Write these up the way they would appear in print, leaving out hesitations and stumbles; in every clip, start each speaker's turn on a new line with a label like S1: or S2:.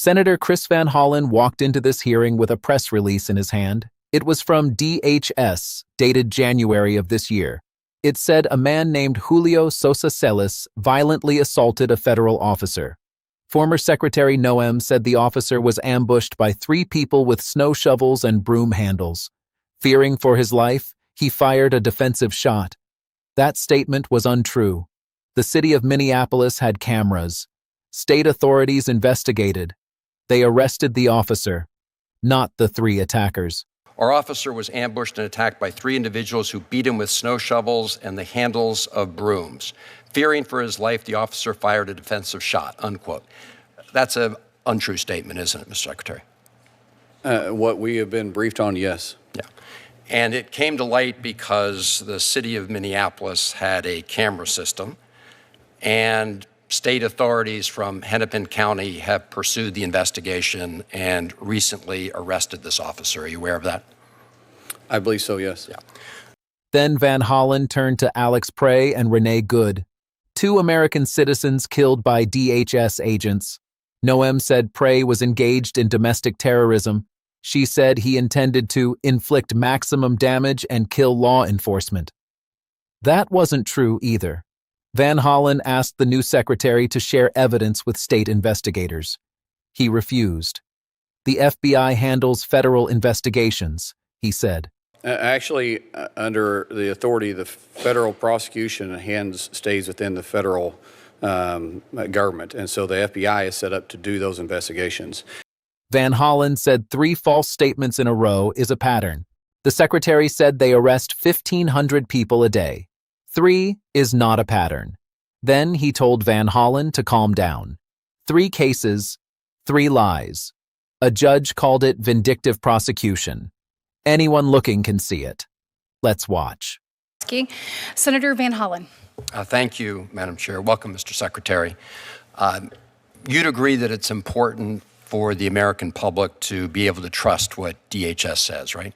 S1: Senator Chris Van Hollen walked into this hearing with a press release in his hand. It was from DHS, dated January of this year. It said a man named Julio Sosa Celis violently assaulted a federal officer. Former Secretary Noem said the officer was ambushed by 3 people with snow shovels and broom handles. Fearing for his life, he fired a defensive shot. That statement was untrue. The city of Minneapolis had cameras. State authorities investigated. They arrested the officer, not the 3 attackers.
S2: Our officer was ambushed and attacked by 3 individuals who beat him with snow shovels and the handles of brooms. Fearing for his life, the officer fired a defensive shot, unquote. That's an untrue statement, isn't it, Mr. Secretary?
S3: What we have been briefed on, yes.
S2: Yeah. And it came to light because the city of Minneapolis had a camera system, and state authorities from Hennepin County have pursued the investigation and recently arrested this officer. Are you aware of that?
S3: I believe so, yes.
S2: Yeah.
S1: Then Van Hollen turned to Alex Prey and Renee Good, 2 American citizens killed by DHS agents. Noem said Prey was engaged in domestic terrorism. She said he intended to inflict maximum damage and kill law enforcement. That wasn't true either. Van Hollen asked the new secretary to share evidence with state investigators. He refused. The FBI handles federal investigations, he said.
S3: Actually, under the authority of the federal prosecution, stays within the federal government, and so the FBI is set up to do those investigations.
S1: Van Hollen said 3 false statements in a row is a pattern. The secretary said they arrest 1,500 people a day. 3 is not a pattern. Then he told Van Hollen to calm down. 3 cases, 3 lies. A judge called it vindictive prosecution. Anyone looking can see it. Let's watch.
S4: Senator Van Hollen.
S2: Thank you, Madam Chair. Welcome, Mr. Secretary. You'd agree that it's important for the American public to be able to trust what DHS says, right?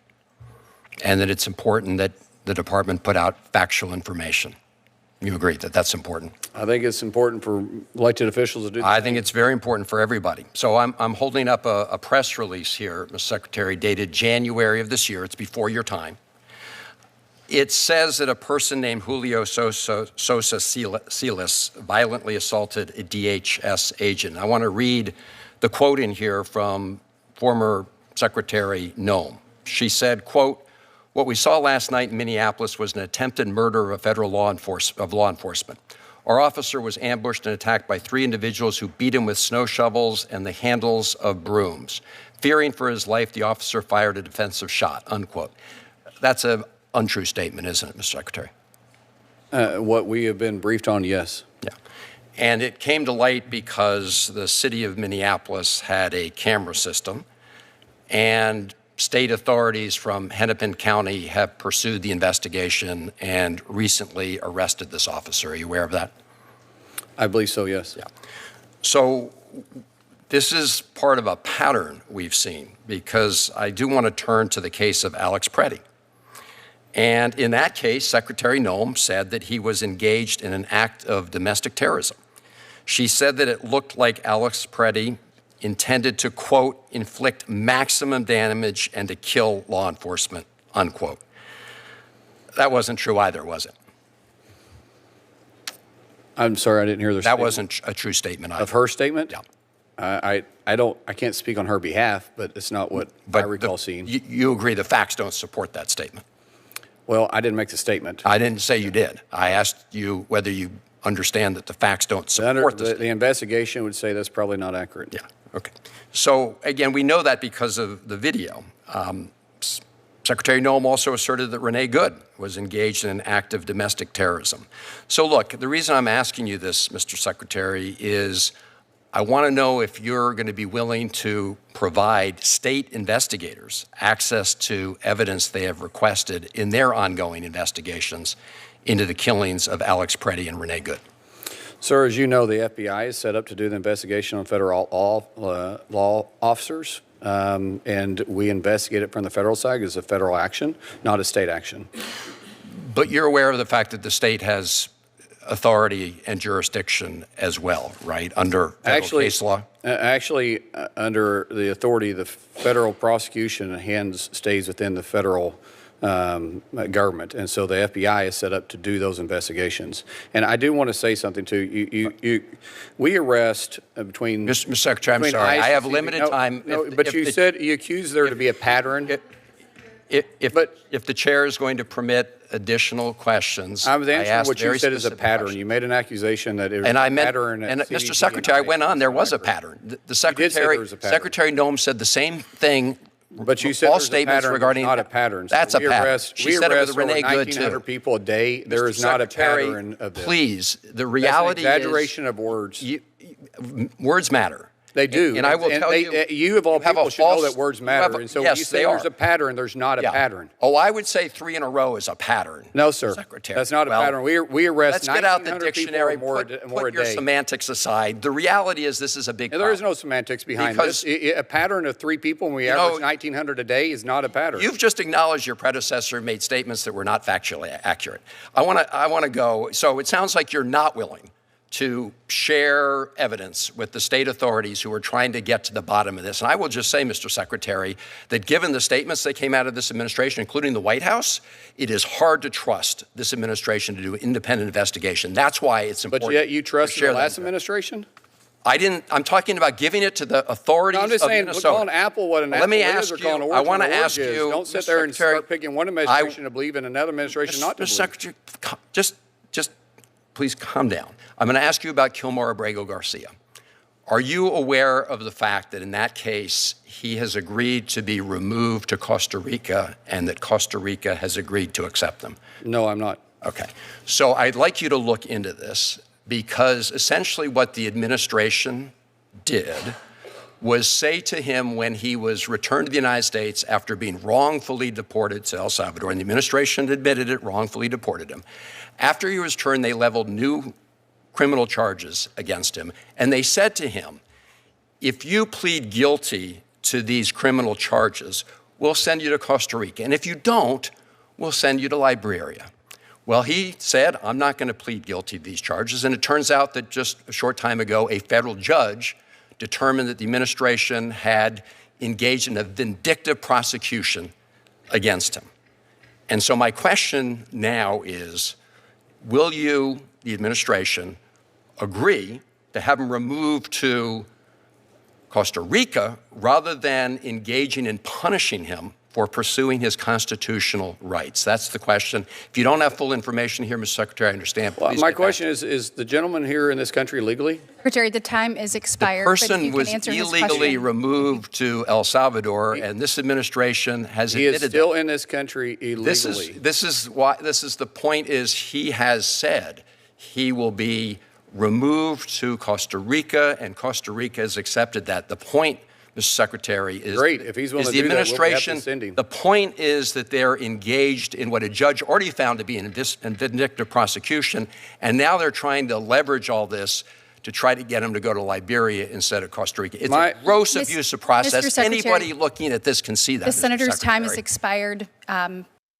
S2: And that it's important that the department put out factual information. You agree that that's important?
S3: I think it's important for elected officials to do that.
S2: I think it's very important for everybody. So I'm holding up a press release here, Mr. Secretary, dated January of this year. It's before your time. It says that a person named Julio Sosa Celis violently assaulted a DHS agent. I want to read the quote in here from former Secretary Noem. She said, quote, "What we saw last night in Minneapolis was an attempted murder of a federal law enforcement. Our officer was ambushed and attacked by 3 individuals who beat him with snow shovels and the handles of brooms. Fearing for his life, the officer fired a defensive shot," unquote. That's an untrue statement, isn't it, Mr. Secretary?
S3: What we have been briefed on, yes.
S2: Yeah. And it came to light because the city of Minneapolis had a camera system, and state authorities from Hennepin County have pursued the investigation and recently arrested this officer. Are you aware of that?
S3: I believe so, yes.
S2: Yeah. So this is part of a pattern we've seen, because I do want to turn to the case of Alex Pretti. And in that case, Secretary Noem said that he was engaged in an act of domestic terrorism. She said that it looked like Alex Pretti intended to, quote, inflict maximum damage and to kill law enforcement, unquote. That wasn't true either, was it?
S3: I'm sorry, I didn't hear the
S2: That
S3: statement.
S2: wasn't a true statement either.
S3: Of her statement?
S2: Yeah.
S3: I can't speak on her behalf, but it's not what I recall seeing.
S2: You agree the facts don't support that statement?
S3: Well, I didn't make the statement.
S2: I didn't say you did. I asked you whether you understand that the facts don't support the statement.
S3: The investigation would say that's probably not accurate.
S2: Yeah, okay. So again, we know that because of the video. Secretary Noem also asserted that Renee Good was engaged in an act of domestic terrorism. So look, the reason I'm asking you this, Mr. Secretary, is I want to know if you're going to be willing to provide state investigators access to evidence they have requested in their ongoing investigations into the killings of Alex Pretti and Renee Good.
S3: Sir, as you know, the FBI is set up to do the investigation on federal law officers, and we investigate it from the federal side as a federal action, not a state action.
S2: But you're aware of the fact that the state has authority and jurisdiction as well, right, under federal case law?
S3: Under the authority of the federal prosecution, hands stays within the federal government, and so the FBI is set up to do those investigations. And I do want to say something too. We arrest between
S2: Mr. Secretary, I'm sorry, I have limited time.
S3: But you said you accused there to be a pattern.
S2: If the chair is going to permit additional questions,
S3: I was answering what you said is a pattern.
S2: Question.
S3: You made an accusation that it was
S2: a
S3: pattern.
S2: And Mr. Secretary, I went on. There was a pattern. The Secretary, Secretary Noem said the same thing.
S3: But you said
S2: all
S3: there's
S2: statements
S3: a pattern,
S2: regarding
S3: not a pattern. So
S2: that's a pattern. She said it with Renee Good too.
S3: 1,900 people a day. There is not a pattern of this.
S2: Please, the reality
S3: that's an exaggeration of words.
S2: Words matter.
S3: They do.
S2: And I will tell you,
S3: you of all people should know that words matter. And so when you say there's a pattern, there's not a pattern.
S2: Oh, I would say 3 in a row is a pattern.
S3: No, sir.
S2: Secretary.
S3: That's not a pattern. We arrest 1,900 people
S2: Let's get out the dictionary,
S3: more
S2: put your
S3: a day.
S2: semantics aside. The reality is this is a big problem.
S3: There is no semantics behind this. A pattern of 3 people when we average 1,900 a day is not a pattern.
S2: You've just acknowledged your predecessor made statements that were not factually accurate. I want to go. So it sounds like you're not willing to share evidence with the state authorities who are trying to get to the bottom of this. And I will just say, Mr. Secretary, that given the statements that came out of this administration, including the White House, it is hard to trust this administration to do independent investigation. That's why it's important.
S3: But yet you trusted the last administration?
S2: I didn't. I'm talking about giving it to the authorities
S3: of Minnesota.
S2: I'm just saying,
S3: calling Apple what an apple is, or calling orange
S2: I want
S3: what
S2: to
S3: an
S2: ask
S3: orange is.
S2: you.
S3: Don't sit there and start picking one administration to believe in another administration not to believe.
S2: Mr. Secretary, just please calm down. I'm going to ask you about Kilmore Abrego Garcia. Are you aware of the fact that in that case, he has agreed to be removed to Costa Rica and that Costa Rica has agreed to accept them?
S3: No, I'm not.
S2: Okay. So I'd like you to look into this because essentially what the administration did was say to him when he was returned to the United States after being wrongfully deported to El Salvador, and the administration admitted it, wrongfully deported him. After he was returned, they leveled new criminal charges against him. And they said to him, if you plead guilty to these criminal charges, we'll send you to Costa Rica. And if you don't, we'll send you to Liberia. Well, he said, I'm not going to plead guilty to these charges. And it turns out that just a short time ago, a federal judge determined that the administration had engaged in a vindictive prosecution against him. And so my question now is, will you, the administration, agree to have him removed to Costa Rica rather than engaging in punishing him for pursuing his constitutional rights? That's the question. If you don't have full information here, Mr. Secretary, I understand.
S3: Well, my question is the gentleman here in this country legally?
S4: Secretary, the time is expired.
S2: The person was illegally removed to El Salvador, and this administration has admitted
S3: he is still in this country illegally.
S2: This is the point is he has said he will be removed to Costa Rica, and Costa Rica has accepted that. The point, Mr. Secretary, is
S3: great. If he's willing to do that, we'll have to send him.
S2: The point is that they're engaged in what a judge already found to be an vindictive prosecution, and now they're trying to leverage all this to try to get him to go to Liberia instead of Costa Rica. It's a gross abuse of process. Anybody looking at this can see that.
S4: The senator's time has expired.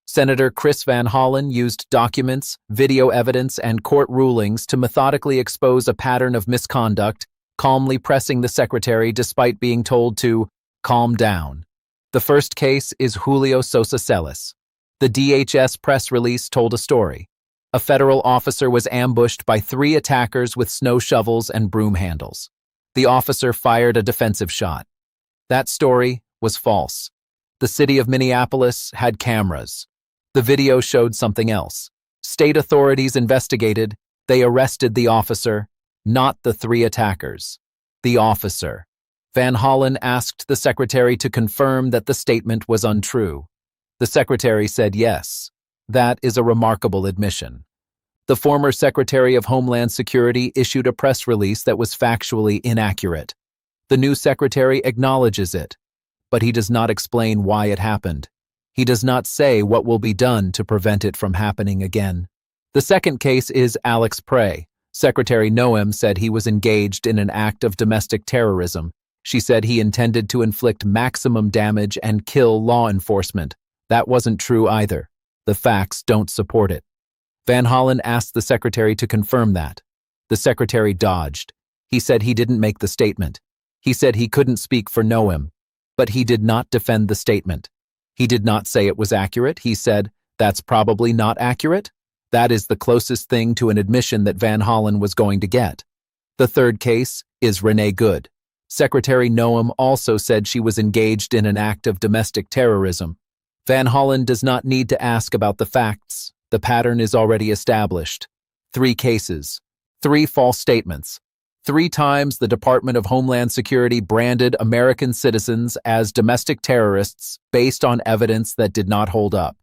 S1: Senator Chris Van Hollen used documents, video evidence, and court rulings to methodically expose a pattern of misconduct, calmly pressing the secretary despite being told to calm down. The first case is Julio Sosa Celis. The DHS press release told a story. A federal officer was ambushed by 3 attackers with snow shovels and broom handles. The officer fired a defensive shot. That story was false. The city of Minneapolis had cameras. The video showed something else. State authorities investigated. They arrested the officer, not the 3 attackers. The officer. Van Hollen asked the secretary to confirm that the statement was untrue. The secretary said yes. That is a remarkable admission. The former Secretary of Homeland Security issued a press release that was factually inaccurate. The new secretary acknowledges it, but he does not explain why it happened. He does not say what will be done to prevent it from happening again. The second case is Alex Prey. Secretary Noem said he was engaged in an act of domestic terrorism. She said he intended to inflict maximum damage and kill law enforcement. That wasn't true either. The facts don't support it. Van Hollen asked the secretary to confirm that. The secretary dodged. He said he didn't make the statement. He said he couldn't speak for Noam, but he did not defend the statement. He did not say it was accurate. He said, "That's probably not accurate." That is the closest thing to an admission that Van Hollen was going to get. The third case is Renee Good. Secretary Noam also said she was engaged in an act of domestic terrorism. Van Hollen does not need to ask about the facts. The pattern is already established. 3 cases, 3 false statements. 3 times the Department of Homeland Security branded American citizens as domestic terrorists based on evidence that did not hold up.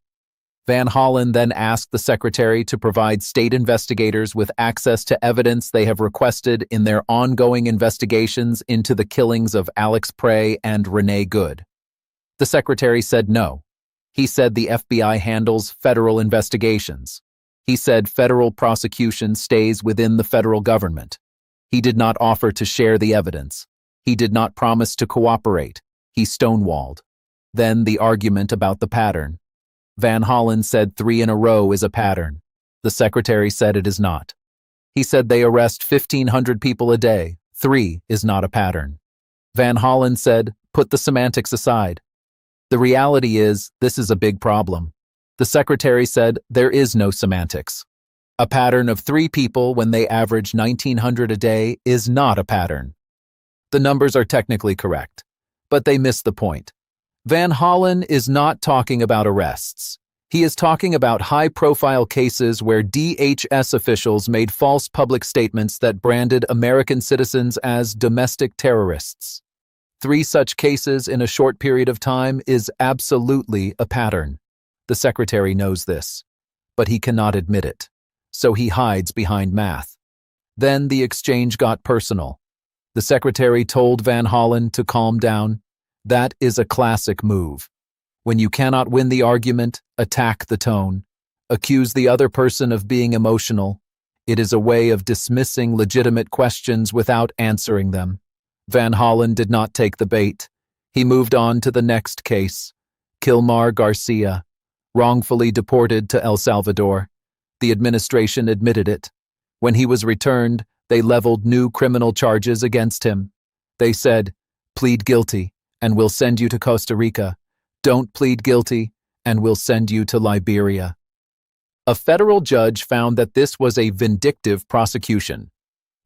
S1: Van Hollen then asked the secretary to provide state investigators with access to evidence they have requested in their ongoing investigations into the killings of Alex Prey and Renee Good. The secretary said no. He said the FBI handles federal investigations. He said federal prosecution stays within the federal government. He did not offer to share the evidence. He did not promise to cooperate. He stonewalled. Then the argument about the pattern. Van Hollen said 3 in a row is a pattern. The secretary said it is not. He said they arrest 1,500 people a day. 3 is not a pattern. Van Hollen said, put the semantics aside. The reality is, this is a big problem. The secretary said, there is no semantics. A pattern of 3 people when they average 1,900 a day is not a pattern. The numbers are technically correct, but they miss the point. Van Hollen is not talking about arrests. He is talking about high-profile cases where DHS officials made false public statements that branded American citizens as domestic terrorists. 3 such cases in a short period of time is absolutely a pattern. The secretary knows this, but he cannot admit it, so he hides behind math. Then the exchange got personal. The secretary told Van Hollen to calm down. That is a classic move. When you cannot win the argument, attack the tone. Accuse the other person of being emotional. It is a way of dismissing legitimate questions without answering them. Van Hollen did not take the bait. He moved on to the next case. Kilmar Garcia, wrongfully deported to El Salvador. The administration admitted it. When he was returned, they leveled new criminal charges against him. They said, plead guilty, and we'll send you to Costa Rica. Don't plead guilty, and we'll send you to Liberia. A federal judge found that this was a vindictive prosecution.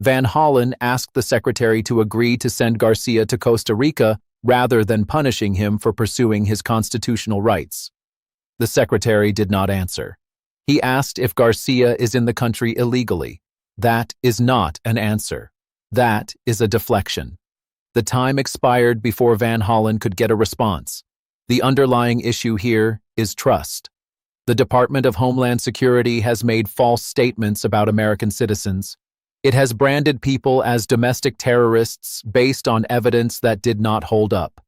S1: Van Hollen asked the secretary to agree to send Garcia to Costa Rica rather than punishing him for pursuing his constitutional rights. The secretary did not answer. He asked if Garcia is in the country illegally. That is not an answer. That is a deflection. The time expired before Van Hollen could get a response. The underlying issue here is trust. The Department of Homeland Security has made false statements about American citizens. It has branded people as domestic terrorists based on evidence that did not hold up.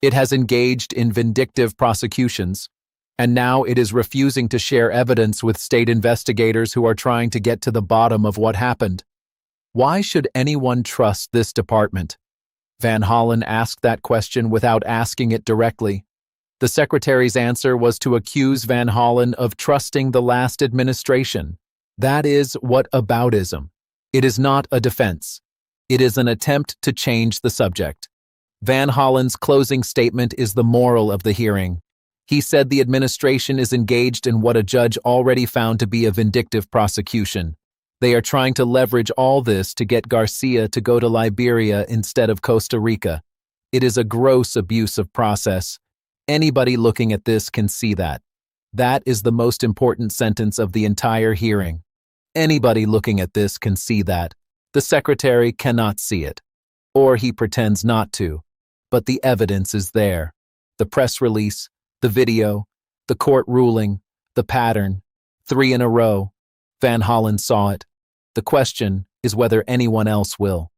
S1: It has engaged in vindictive prosecutions, and now it is refusing to share evidence with state investigators who are trying to get to the bottom of what happened. Why should anyone trust this department? Van Hollen asked that question without asking it directly. The secretary's answer was to accuse Van Hollen of trusting the last administration. That is whataboutism. It is not a defense. It is an attempt to change the subject. Van Hollen's closing statement is the moral of the hearing. He said the administration is engaged in what a judge already found to be a vindictive prosecution. They are trying to leverage all this to get Garcia to go to Liberia instead of Costa Rica. It is a gross abuse of process. Anybody looking at this can see that. That is the most important sentence of the entire hearing. Anybody looking at this can see that. The secretary cannot see it. Or he pretends not to. But the evidence is there. The press release, the video, the court ruling, the pattern. 3 in a row. Van Hollen saw it. The question is whether anyone else will.